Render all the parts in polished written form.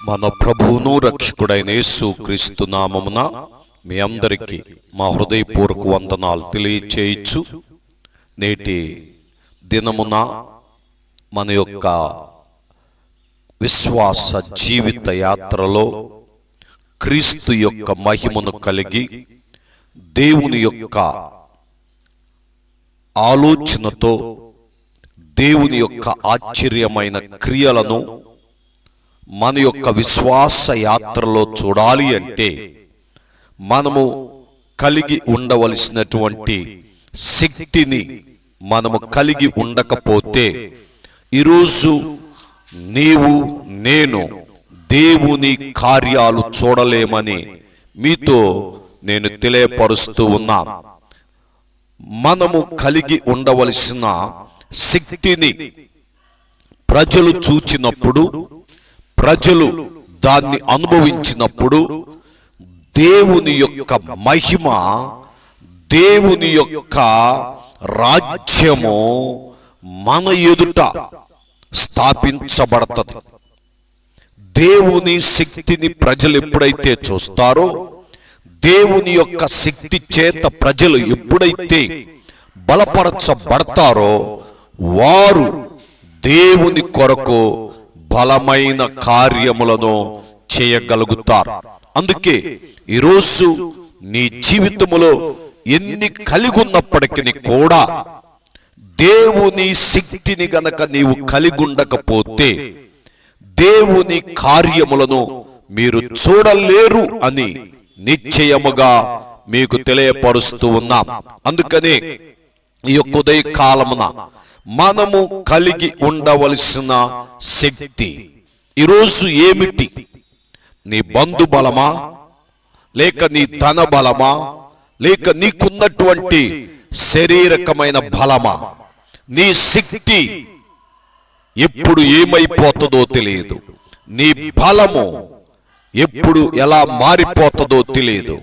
మన ప్రభువును రక్షకుడైన యేసు క్రీస్తు నామమున మీ అందరికీ మా హృదయపూర్వక వందనాలు తెలియచేయచ్చు. నేటి దినమున మన యొక్క విశ్వాస జీవిత యాత్రలో క్రీస్తు యొక్క మహిమను కలిగి దేవుని యొక్క ఆలోచనతో దేవుని యొక్క ఆశ్చర్యమైన క్రియలను మన యొక్క విశ్వాస యాత్రలో చూడాలి అంటే మనము కలిగి ఉండవలసినటువంటి శక్తిని మనము కలిగి ఉండకపోతే ఈరోజు నీవు నేను దేవుని కార్యాలు చూడలేమని మీతో నేను తెలియపరుస్తూ ఉన్నా. మనము కలిగి ఉండవలసిన శక్తిని ప్రజలు చూచినప్పుడు, ప్రజలు దాన్ని అనుభవించినప్పుడు దేవుని యొక్క మహిమ, దేవుని యొక్క రాజ్యము మన ఎదుట స్థాపించబడతది. దేవుని శక్తిని ప్రజలు ఎప్పుడైతే చూస్తారో, దేవుని యొక్క శక్తి చేత ప్రజలు ఎప్పుడైతే బలపరచబడతారో వారు దేవుని కొరకు బలమైన కార్యములను చేయగలుగుతారు. అందుకే ఈరోజు నీ జీవితములో ఎన్ని కలిగి ఉన్నప్పటికీ కూడా దేవుని శక్తిని గనక నీవు కలిగి ఉండకపోతే దేవుని కార్యములను మీరు చూడలేరు అని నిశ్చయముగా మీకు తెలియపరుస్తూ ఉన్నాం. అందుకనే ఈ యొక్క ఉదయ కాలమున మనము కలిగి ఉండవలసిన శక్తి ఈరోజు ఏమిటి? నీ బంధు బలమా, లేక నీ ధన బలమా, లేక నీకున్నటువంటి శారీరకమైన బలమా? నీ శక్తి ఎప్పుడు ఏమైపోతుందో తెలియదు. నీ బలము ఎప్పుడు ఎలా మారిపోతుందో తెలియదు.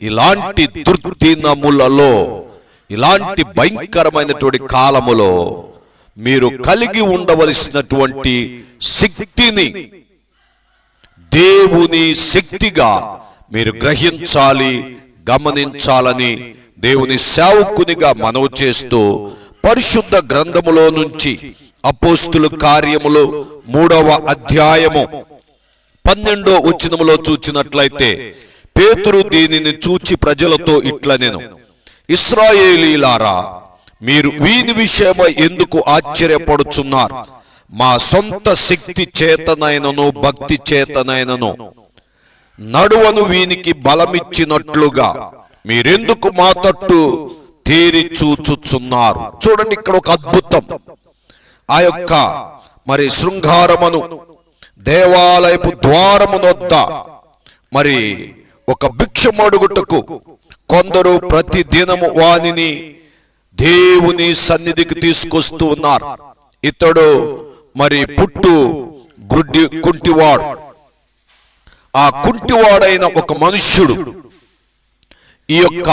ఇలాంటి దుర్దినములలో, ఇలాంటి భయంకరమైనటువంటి కాలములో మీరు కలిగి ఉండవలసినటువంటి శక్తిని దేవుని శక్తిగా మీరు గ్రహించాలి, గమనించాలని దేవుని సేవకునిగా మనవి చేస్తూ పరిశుద్ధ గ్రంథములో నుంచి అపోస్తుల కార్యములు 3వ అధ్యాయము 12వ వచనములో చూచినట్లయితే, పేతురు దీనిని చూచి ప్రజలతో ఇట్లనెను, ఇశ్రాయేలీలారా, మీరు వీని విషయమై ఎందుకు ఆశ్చర్యపడుచున్నారు? మా సొంత శక్తి చేతనైనను భక్తి చేతనైనను నడువను వీనికి బలమిచ్చినట్లుగా మీరెందుకు మా తట్టు తేరి చూచుచున్నారు? చూడండి, ఇక్కడ ఒక అద్భుతం. ఆ యొక్క శృంగారమును దేవాలయపు ద్వారమునొద్ద ఒక భిక్షమడుగుటకు కొందరు ప్రతి దినము వానిని దేవుని సన్నిధికి తీసుకొస్తూ ఉన్నారు. ఇతడు పుట్టు కుంటివాడు. ఆ కుంటివాడైన ఒక మనుష్యుడు ఈ యొక్క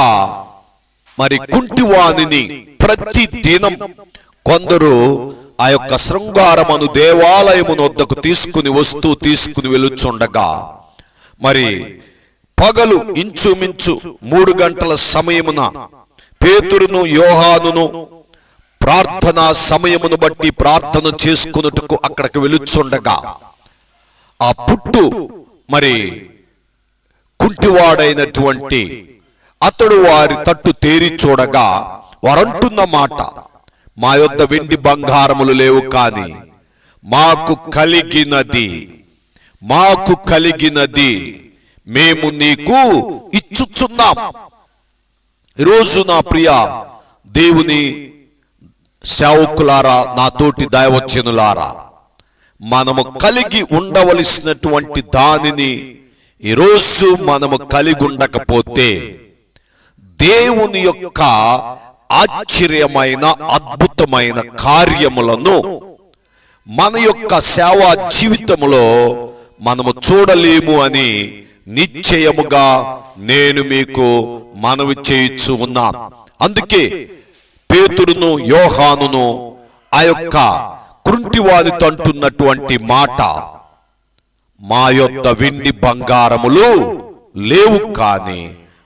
కుంటివాణిని ప్రతి దినం కొందరు ఆ యొక్క శృంగారమును దేవాలయమునొద్దకు తీసుకుని వెలుచుండగా పగలు ఇంచుమించు 3 గంటల సమయమున పేతురును యోహానును ప్రార్థనా సమయమును బట్టి ప్రార్థన చేసుకున్నట్టుకు అక్కడికి వెలుచుండగా ఆ పుట్టు కుంటివాడైనటువంటి అతడు వారి తట్టు తేరి చూడగా వారంటున్న మాట, మా యొద్ద వెండి బంగారములు లేవు, కానీ మాకు కలిగినది మేము నీకు ఇచ్చుచున్నాం. ఈరోజు నా ప్రియ దేవుని సేవకులారా, నా తోటి దైవజనులారా, మనము కలిగి ఉండవలసినటువంటి దానిని ఈరోజు మనము కలిగి ఉండకపోతే దేవుని యొక్క ఆశ్చర్యమైన అద్భుతమైన కార్యములను మన యొక్క సేవా జీవితములో మనము చూడలేము అని నిశ్చయముగా నేను మీకు మనవి చేయుచు ఉన్నాను. అందుకే పేతురును యోహానును ఆ యొక్క కుంటివానితో అంటున్నటువంటి మాట, మా యొద్ద వెండి బంగారములు లేవు, కాని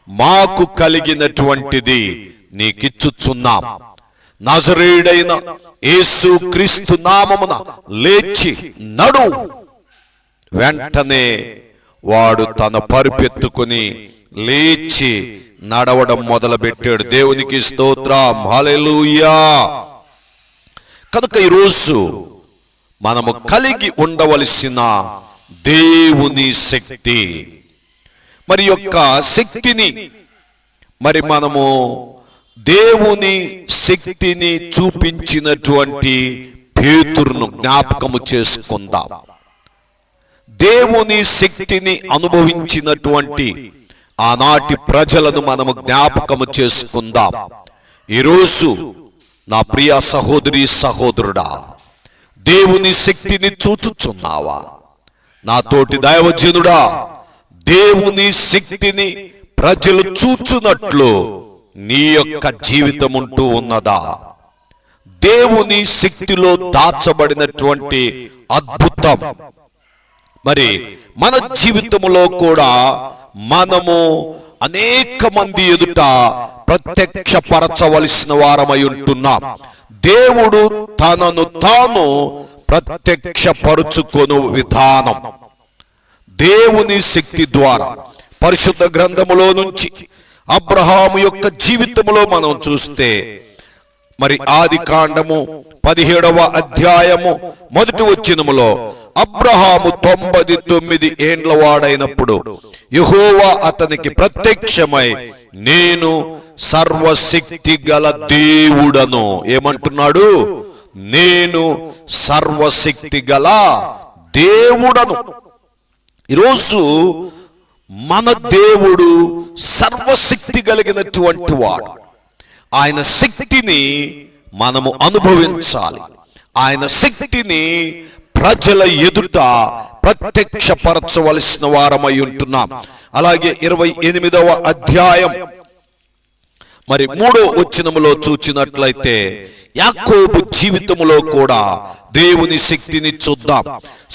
మాకు కలిగినటువంటిది నీకిచ్చుచున్నాం. నజరేయుడైన యేసు క్రీస్తు నామమున లేచి నడు. వెంటనే వాడు తన పరుపెత్తుకుని లేచి నడవడం మొదలుపెట్టాడు. దేవునికి స్తోత్రం, హల్లెలూయా. కనుక ఈరోజు మనము కలిగి ఉండవలసిన దేవుని శక్తి, మరి యొక్క శక్తిని, మరి మనము దేవుని శక్తిని చూపించినటువంటి పేతురును జ్ఞాపకము చేసుకుందాం. దేవుని శక్తిని అనుభవించినటువంటి ఆనాటి ప్రజలను మనము జ్ఞాపకము చేసుకుందాం. ఈరోజు నా ప్రియ సహోదరి సహోదరుడా, దేవుని శక్తిని చూచుచున్నావా? నా తోటి దైవజనుడా, దేవుని శక్తిని ప్రజలు చూచున్నట్లు నీ యొక్క జీవితం ఉంటూ ఉన్నదా? దేవుని శక్తిలో దాచబడినటువంటి అద్భుతం మరి మన జీవితంలో కూడా మనము అనేక మంది ఎదుట ప్రత్యక్షపరచవలసిన వారమై ఉంటున్నాం. దేవుడు తనను తాను ప్రత్యక్షపరుచుకొను విధానం దేవుని శక్తి ద్వారా పరిశుద్ధ గ్రంథములో నుంచి అబ్రహాము యొక్క జీవితంలో మనం చూస్తే, మరి ఆది కాండము 17వ అధ్యాయము 1వ వచనములో అబ్రహాము 99 ఏండ్ల వాడైనప్పుడు యెహోవా అతనికి ప్రత్యక్షమై, నేను సర్వశక్తి గల దేవుడను. ఏమంటున్నాడు? నేను సర్వశక్తి గల దేవుడను. ఈరోజు మన దేవుడు సర్వశక్తి కలిగినటువంటి వాడు. ఆయన శక్తిని మనము అనుభవించాలి. ఆయన శక్తిని ప్రజల ఎదుట ప్రత్యక్షపరచవలసిన వారమై ఉంటున్నాం. అలాగే 28వ అధ్యాయం మరి 3వ వచనములో చూచినట్లయితే యాకోబు జీవితములో కూడా దేవుని శక్తిని చూద్దాం.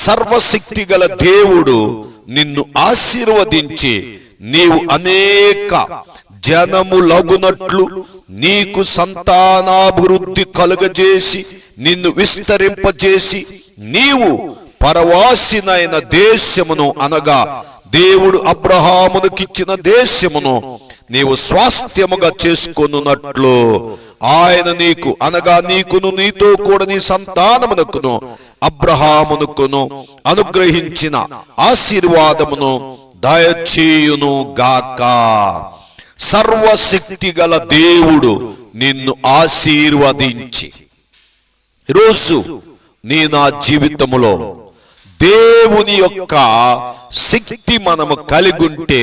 సర్వశక్తి గల దేవుడు నిన్ను ఆశీర్వదించి నీవు అనేక జనములగునట్లు నీకు సంతానాభివృద్ధి కలుగజేసి నిన్ను విస్తరింపజేసి నీవు పరవాసినైన దేశమును, అనగా దేవుడు అబ్రహామునకిచ్చిన దేశమును నీవు స్వాస్థ్యముగా చేసుకొనున్నట్లు ఆయన నీకు, అనగా నీకును నీతో కూడా నీ సంతానమునకును అబ్రహామునకును అనుగ్రహించిన ఆశీర్వాదమును దయచేయును గాక. సర్వశక్తి గల దేవుడు నిన్ను ఆశీర్వదించి, ఈరోజు నీ నా జీవితములో దేవుని యొక్క శక్తి మనము కలిగి ఉంటే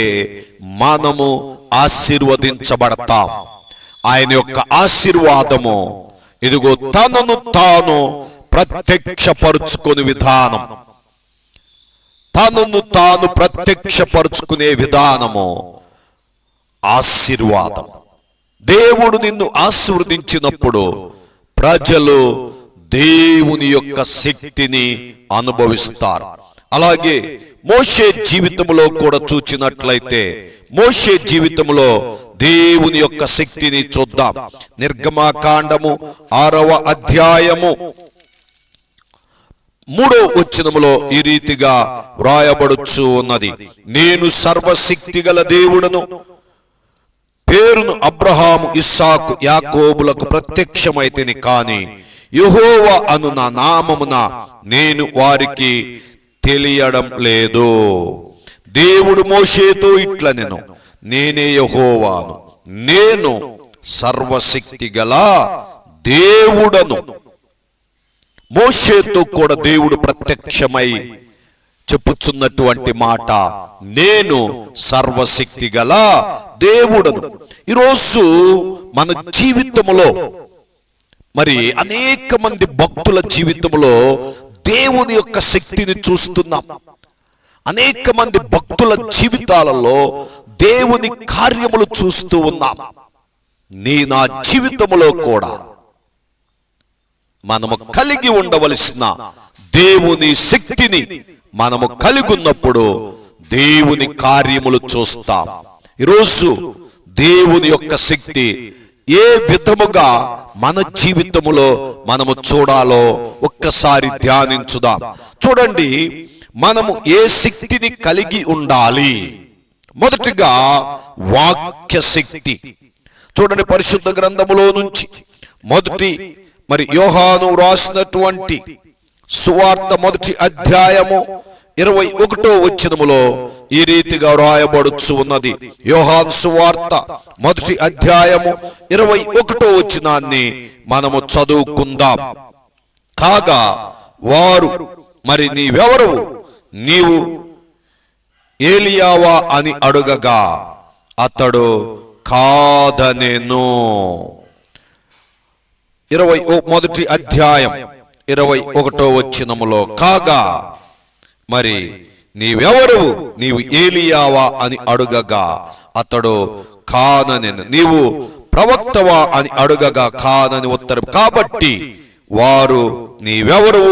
మనము ఆశీర్వదించబడతాం. ఆయన యొక్క ఆశీర్వాదము ఇదిగో తనను తాను ప్రత్యక్షపరుచుకునే విధానం, తనను తాను ప్రత్యక్షపరుచుకునే విధానము ఆశీర్వాదం. దేవుడు నిన్ను ఆశీర్వదించినప్పుడు ప్రజలు దేవుని యొక్క శక్తిని అనుభవిస్తారు. అలాగే మోషే జీవితంలో కూడా చూచినట్లయితే మోషే జీవితంలో దేవుని యొక్క శక్తిని చూద్దాం. నిర్గమకాండము 6వ అధ్యాయము 3వ వచనములో ఈ రీతిగా వ్రాయబడుచు ఉన్నది. నేను సర్వశక్తి గల దేవుడను, పేరును అబ్రహాము, ఇస్సాకు, యాకోబులకు ప్రత్యక్షమైతిని, కాని యెహోవా అను నా నామమున నేను వారికి తెలియడం లేదు. దేవుడు మోషేతో ఇట్లనెను, నేనే యెహోవాను, నేను సర్వశక్తి గల దేవుడను. మోషేతో కూడా దేవుడు ప్రత్యక్షమై చెప్పుచున్నటువంటి మాట, నేను సర్వశక్తి గల దేవుడను. ఈరోజు మన జీవితంలో మరి అనేక మంది భక్తుల జీవితంలో దేవుని యొక్క శక్తిని చూస్తున్నాం. అనేక మంది భక్తుల జీవితాలలో దేవుని కార్యములు చూస్తూ ఉన్నాం. నీ నా జీవితంలో కూడా మనము కలిగి ఉండవలసిన దేవుని శక్తిని మనము కలిగి ఉన్నప్పుడు దేవుని కార్యములు చూస్తాం. ఈరోజు దేవుని యొక్క శక్తి ఏ విధముగా మన జీవితములో మనము చూడాలో ఒక్కసారి ధ్యానించుదాం. చూడండి, మనము ఏ శక్తిని కలిగి ఉండాలి? మొదటిగా వాక్య శక్తి. చూడండి, పరిశుద్ధ గ్రంథములో నుంచి మొదటి యోహాను రాసినటువంటి సువార్త మొదటి అధ్యాయము 21వ వచనములో ఈ రీతిగా వ్రాయబడుచు ఉన్నది. యోహాను సువార్త మొదటి అధ్యాయము 21వ వచనాన్ని మనము చదువుకుందాం. కాగా వారు, నీవెవరు? నీవు ఏలియావా అని అడుగగా అతడు కాదనెను. మొదటి అధ్యాయం 21వ వచనములో, కాగా నీవెవరు? నీవు ఏలియావా అని అడుగగా అతడు కాననెను. నీవు ప్రవక్తవా అని అడుగగా కానని ఉత్తరం. కాబట్టి వారు, నీవెవరు?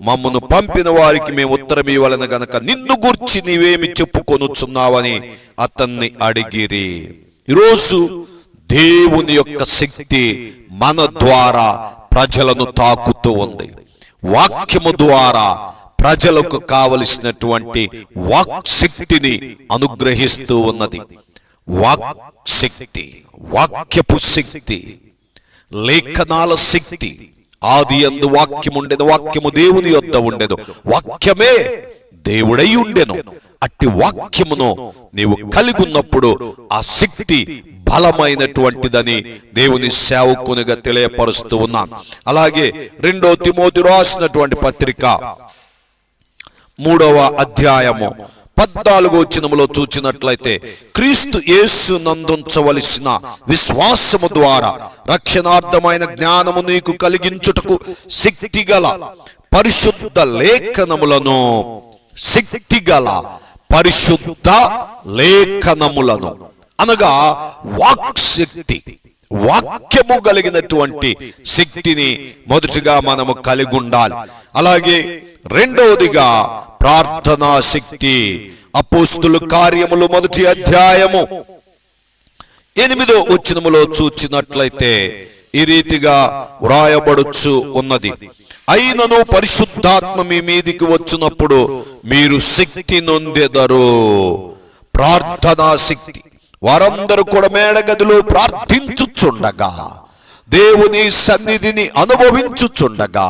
మమ్మను పంపిన వారికి మేము ఉత్తరం ఇవ్వాలని గనక నిన్ను గూర్చి నీవేమి చెప్పుకొనుచున్నావని అతన్ని అడిగిరి. ఈరోజు దేవుని యొక్క శక్తి మన ద్వారా ప్రజలను తాకుతూ ఉంది. వాక్యము ద్వారా ప్రజలకు కావలసినటువంటి వాక్ శక్తిని అనుగ్రహిస్తూ ఉన్నది. వాక్ శక్తి, వాక్యపు శక్తి, లేఖనాల శక్తి. ఆది యందు వాక్యము ఉండెను, వాక్యము దేవుని యొద్ద ఉండెను, వాక్యమే దేవుడై ఉండెను. అట్టి వాక్యమును నీవు కలిగి ఉన్నప్పుడు ఆ శక్తి బలమైనటువంటిదని దేవుని సేవకునిగా తెలియపరుస్తూ ఉన్నాను. అలాగే 2వ తిమోతి రాసినటువంటి పత్రిక 3వ అధ్యాయము 14వ వచనములో చూచినట్లయితే, క్రీస్తు యేసు నందుంచవలసిన విశ్వాసము ద్వారా రక్షణార్థమైన జ్ఞానము నీకు కలిగించుటకు శక్తిగల పరిశుద్ధ లేఖనములను, శక్తిగల పరిశుద్ధ లేఖనములను అనగా వాక్ శక్తి, వాక్యము కలిగినటువంటి శక్తిని మొదటిగా మనము కలిగి ఉండాలి. అలాగే రెండవదిగా ప్రార్థనా శక్తి. అపోస్తుల కార్యములు మొదటి అధ్యాయము 8వ వచనములో చూచినట్లయితే ఈ రీతిగా వ్రాయబడుచు ఉన్నది. అయినను పరిశుద్ధాత్మ మీ మీదికి వచ్చినప్పుడు మీరు శక్తి నొందెదరు. ప్రార్థనా శక్తి. వారందరూ కూడా మేడగదిలో ప్రార్థించుచుండగా, దేవుని సన్నిధిని అనుభవించుచుండగా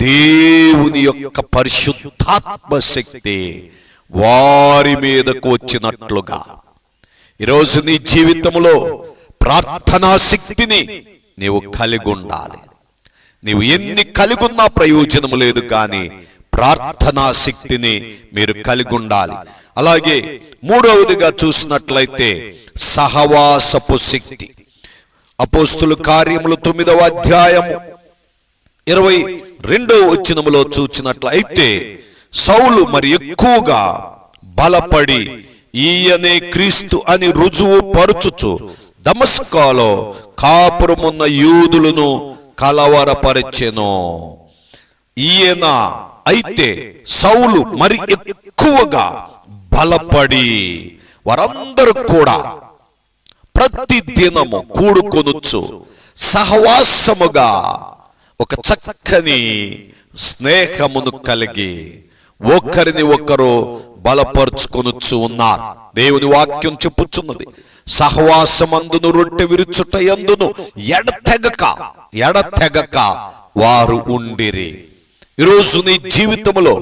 దేవుని యొక్క పరిశుద్ధాత్మ శక్తి వారి మీదకు వచ్చినట్లుగా ఈరోజు నీ జీవితంలో ప్రార్థనా శక్తిని నీవు కలిగి ఉండాలి. నీవు ఎన్ని కలిగి ఉన్నా ప్రయోజనం లేదు, కానీ ప్రార్థనా శక్తిని మీరు కలిగి ఉండాలి. అలాగే 3వదిగా చూసినట్లయితే సహవాసపు శక్తి. అపోస్తుల కార్యములు 9వ అధ్యాయము 22వ వచనములో చూచినట్లయితే, సౌలు ఎక్కువగా బలపడి ఈయనే క్రీస్తు అని రుజువు పరుచుచు దమస్కాలో కాపురమున్న యూదులను కలవరపరిచెను. ఈయన అయితే సౌలు ఎక్కువగా బలపడి వారందరూ కూడా ప్రతి దినము కూడుకొనుచు సహవాసముగా ఒక చక్కని స్నేహమును కలిగి ఒకరిని ఒకరు బలపరుచుకొనుచు ఉన్నారు. దేవుని వాక్యం చెప్పుచున్నది, సహవాసమందును రొట్టె విరుచుట యందును ఎడతెగక వారు ఉండిరి. ఈరోజు నీ జీవితంలో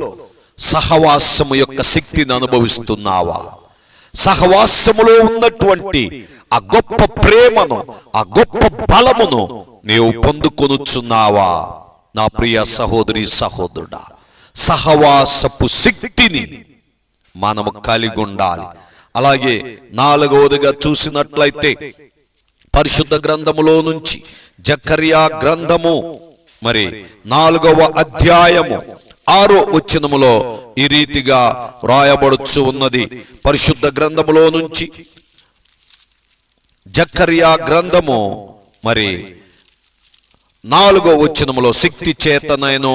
సహవాసము యొక్క శక్తిని అనుభవిస్తున్నావా? సహవాసములో ఉన్నటువంటి ఆ గొప్ప ప్రేమను, ఆ గొప్ప బలమును నీవు పొందుకొనుచున్నావా? నా ప్రియ సహోదరి సహోదరుడా, సహవాసపు శక్తిని మనము కలిగి ఉండాలి. అలాగే 4వదిగా చూసినట్లయితే పరిశుద్ధ గ్రంథములో నుంచి జకర్యా గ్రంథము 4వ అధ్యాయము 6వ వచనములో ఈ రీతిగా వ్రాయబడుచు ఉన్నది. పరిశుద్ధ గ్రంథములో నుంచి జకర్యా గ్రంథము 4వ వచనములో, శక్తి చేతనైను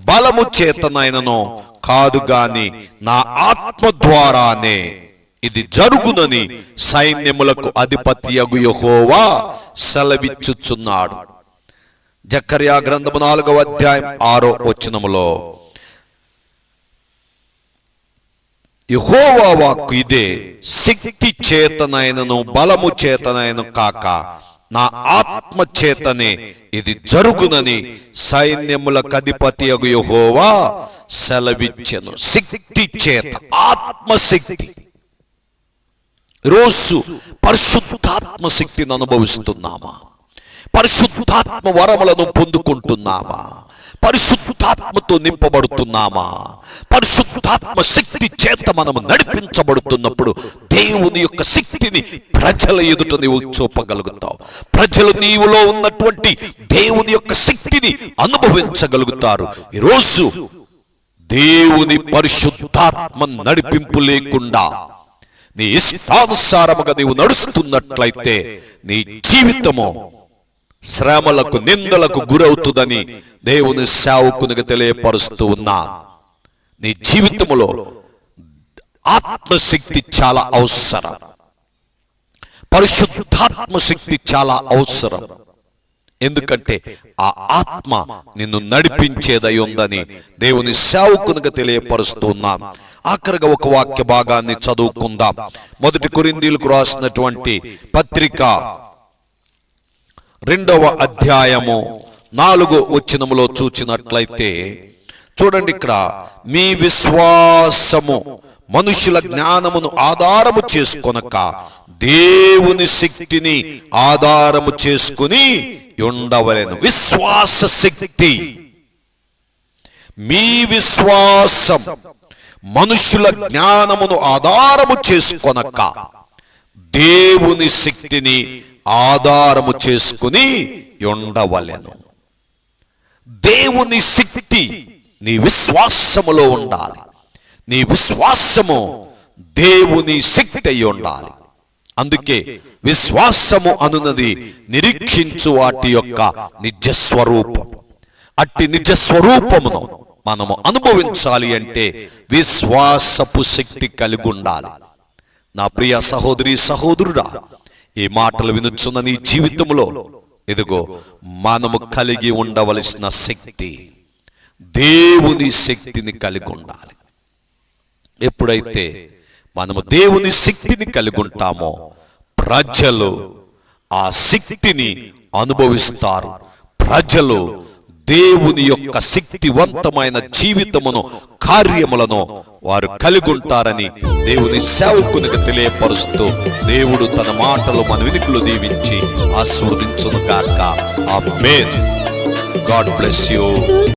బలము చేతనైనను కాదు గాని నా ఆత్మ ద్వారానే ఇది జరుగునని సైన్యములకు అధిపతియగు యెహోవా సెలవిచ్చుచున్నాడు. జకర్యా గ్రంథము 4వ అధ్యాయం 6వ వచనములో యెహోవా వాక్కు ఇదే, శక్తి చేతనైనను బలము చేతనైనను కాక నా ఆత్మ చేతనే ఇది జరుగునని సైన్యములకు అధిపతియగు యెహోవా సెలవిచ్చెను. శక్తి చేత, ఆత్మశక్తి. రోజు పరిశుద్ధాత్మ శక్తిని అనుభవిస్తున్నామా? పరిశుద్ధాత్మ వరములను పొందుకుంటున్నామా? పరిశుద్ధాత్మతో నింపబడుతున్నామా? పరిశుద్ధాత్మ శక్తి చేత మనము నడిపించబడుతున్నప్పుడు దేవుని యొక్క శక్తిని ప్రజల ఎదుట నీవు చూపగలుగుతావు. ప్రజలు నీవులో ఉన్నటువంటి దేవుని యొక్క శక్తిని అనుభవించగలుగుతారు. ఈరోజు దేవుని పరిశుద్ధాత్మ నడిపింపు లేకుండా నీ ఇష్టానుసారముగా నీవు నడుస్తున్నట్లయితే నీ జీవితము శ్రమలకు, నిందలకు గురవుతుందని దేవుని సేవకునిగా తెలియపరుస్తూ ఉన్నా. నీ జీవితములో ఆత్మశక్తి చాలా అవసరం. పరిశుద్ధాత్మ శక్తి చాలా అవసరం. ఎందుకంటే ఆ ఆత్మ నిన్ను నడిపించేదై ఉందని దేవుని సేవకునిగా తెలియపరుస్తున్నాం. ఆఖరిగా ఒక వాక్య భాగాన్ని చదువుకుందాం. 1 కొరింథీయులకు రాసినటువంటి పత్రిక 2వ అధ్యాయము 4వ వచనములో చూచినట్లయితే చూడండి, ఇక్కడ మీ విశ్వాసము మనుషుల జ్ఞానమును ఆధారము చేసుకొనక దేవుని శక్తిని ఆధారము చేసుకుని ఉండవలెను. విశ్వాస శక్తి. మీ విశ్వాసం మనుషుల జ్ఞానమును ఆధారము చేసుకొనక దేవుని శక్తిని ఆధారము చేసుకుని ఉండవలెను. దేవుని శక్తి నీ విశ్వాసములో ఉండాలి. నీ విశ్వాసము దేవుని శక్తి అయి ఉండాలి. అందుకే విశ్వాసము అనున్నది నిరీక్షించు వాటి యొక్క నిజ స్వరూపం. అట్టి నిజ స్వరూపమును మనము అనుభవించాలి అంటే విశ్వాసపు శక్తి కలిగి ఉండాలి. నా ప్రియ సహోదరి సహోదరుడా, ఈ మాటలు వినుచున్న నీ జీవితంలో ఇదిగో మనము కలిగి ఉండవలసిన శక్తి, దేవుని శక్తిని కలిగి ఉండాలి. ఎప్పుడైతే మనము దేవుని శక్తిని కలిగి ఉంటామో ప్రజలు ఆ శక్తిని అనుభవిస్తారు. ప్రజలు దేవుని యొక్క శక్తివంతమైన జీవితమును, కార్యములను వారు కలిగి ఉంటారని దేవుని సేవకునిగా తెలియపరుస్తూ దేవుడు తన మాటలు మన వినికిలో దీవించి ఆశీర్వదించును గాక. ఆమేన్. God bless you.